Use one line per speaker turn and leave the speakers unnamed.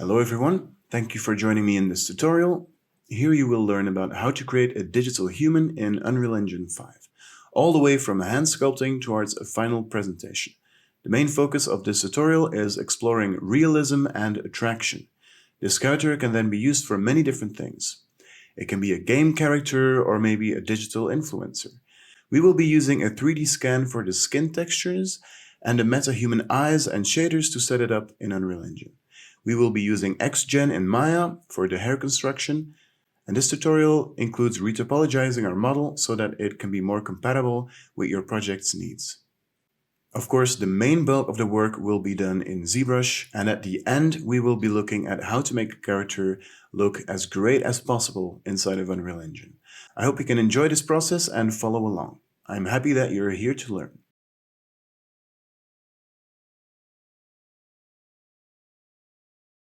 Hello everyone, thank you for joining me in this tutorial. Here you will learn about how to create a digital human in Unreal Engine 5, all the way from hand sculpting towards a final presentation. The main focus of this tutorial is exploring realism and attraction. This character can then be used for many different things. It can be a game character or maybe a digital influencer. We will be using a 3D scan for the skin textures and the meta-human eyes and shaders to set it up in Unreal Engine. We will be using XGen in Maya for the hair construction, and this tutorial includes retopologizing our model so that it can be more compatible with your project's needs. Of course, the main bulk of the work will be done in ZBrush, and at the end we will be looking at how to make the character look as great as possible inside of Unreal Engine. I hope you can enjoy this process and follow along. I'm happy that you're here to learn.